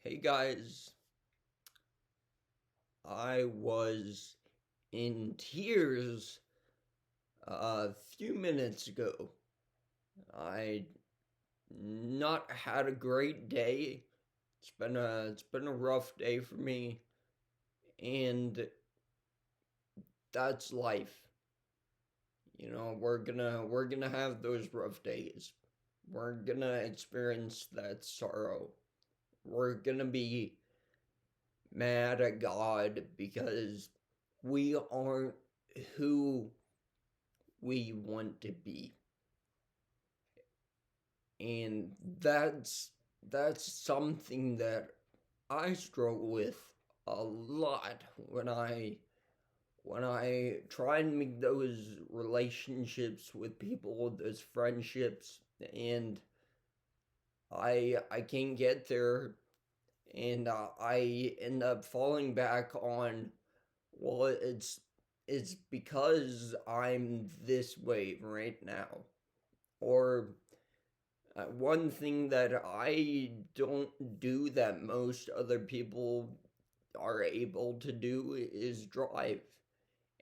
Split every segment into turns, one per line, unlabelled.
Hey guys, I was in tears a few minutes ago. I not had a great day. It's been a rough day for me, and that's life. We're gonna have those rough days. We're gonna experience that sorrow. We're gonna be mad at God because we aren't who we want to be. And that's something that I struggle with a lot when I try and make those relationships with people, those friendships, and I can't get there, and I end up falling back on, well, it's because I'm this way right now, or one thing that I don't do that most other people are able to do is drive.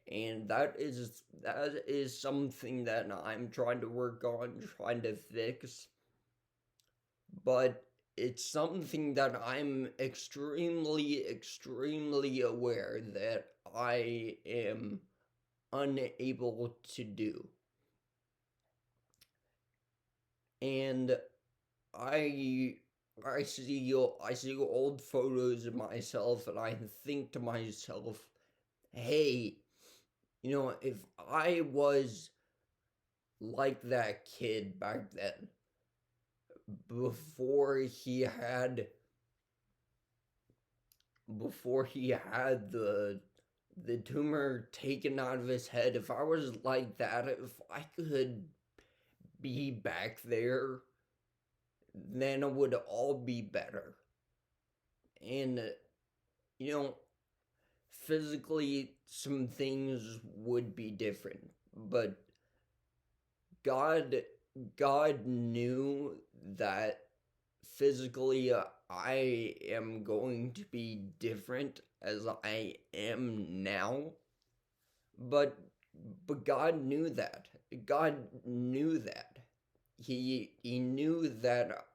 And that is something that I'm trying to work on, trying to fix, but it's something that I'm extremely aware that I am unable to do. And I I see old photos of myself and I think to myself, hey, if I was like that kid back then, before he had before he had the tumor taken out of his head, if I was like that, if I could be back there, then it would all be better. And you know, physically some things would be different, but god god knew that physically I am going to be different as I am now, but God knew that. He knew that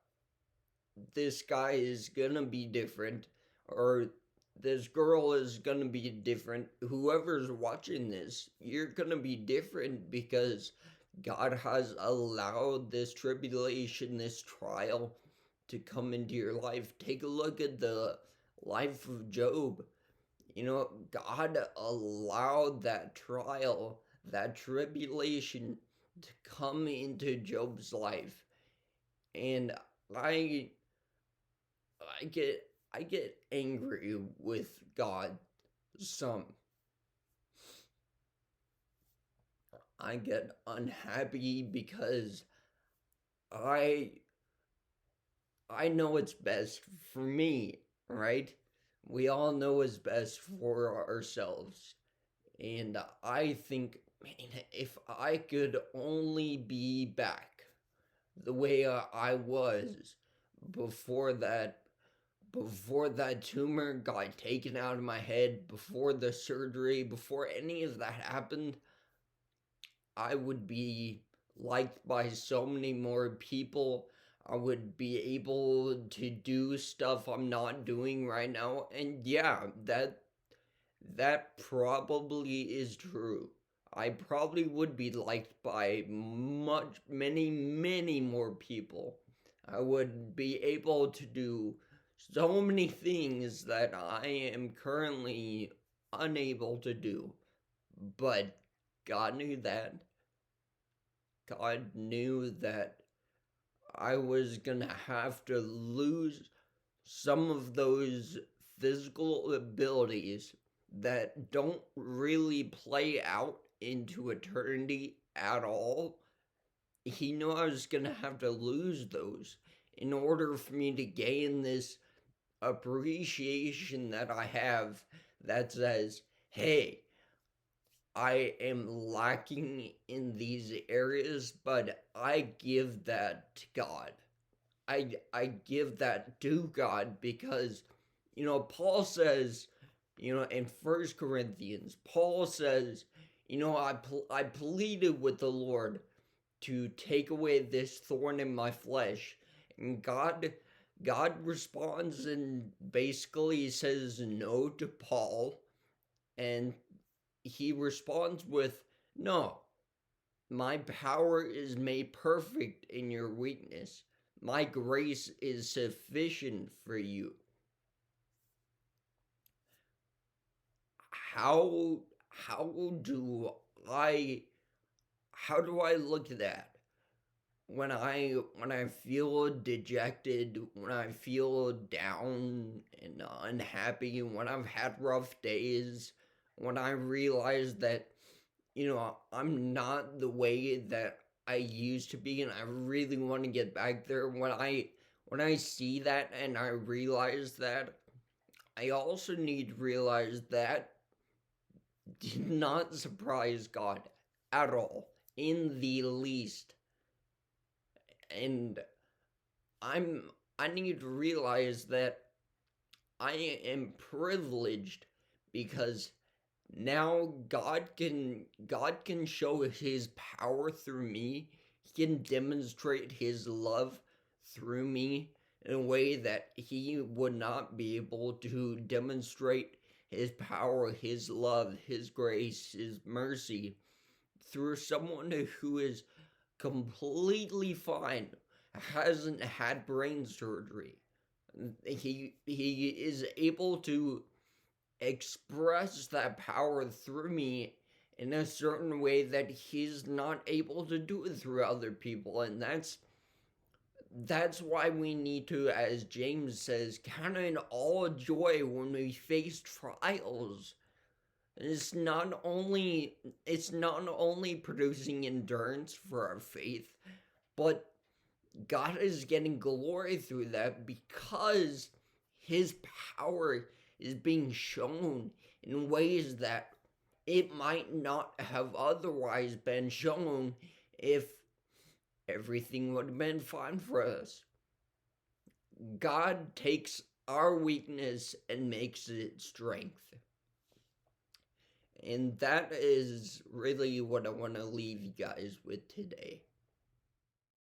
this guy is gonna be different, or this girl is gonna be different. Whoever's watching this, you're gonna be different because God has allowed this tribulation, this trial to come into your life. Take a look at the life of Job. God allowed that trial, that tribulation to come into Job's life. And I I get angry with God some. I get unhappy because I I know it's best for me, right? We all know what's best for ourselves. And I think, man, if I could only be back the way I was before that before that tumor got taken out of my head, before the surgery, before any of that happened, I would be liked by so many more people. I would be able to do stuff I'm not doing right now. And yeah, that probably is true. I probably would be liked by many more people. I would be able to do so many things that I am currently unable to do. But God knew that. God knew that I was gonna have to lose some of those physical abilities that don't really play out into eternity at all. He knew I was gonna have to lose those in order for me to gain this appreciation that I have that says, hey, I am lacking in these areas, but I give that to God. I give that to God because, Paul says, in First Corinthians, Paul says, I pleaded with the Lord to take away this thorn in my flesh, and God responds and basically says no to Paul, and he responds with, no, my power is made perfect in your weakness. My grace is sufficient for you. How how do I how do I look at that? When I feel dejected, when I feel down and unhappy, when I've had rough days, when I realize that I'm not the way that I used to be and I really want to get back there. When I see that and I realize that, I also need to realize that did not surprise God at all in the least. And I'm I need to realize that I am privileged because now God can show his power through me. He can demonstrate his love through me in a way that he would not be able to demonstrate his power, his love, his grace, his mercy through someone who is completely fine, hasn't had brain surgery. He is able to express that power through me in a certain way that he's not able to do it through other people, and that's why we need to, as James says, count it all joy when we face trials. It's not only producing endurance for our faith, but God is getting glory through that because his power is being shown in ways that it might not have otherwise been shown if everything would have been fine for us. God takes our weakness and makes it strength. And that is really what I want to leave you guys with today.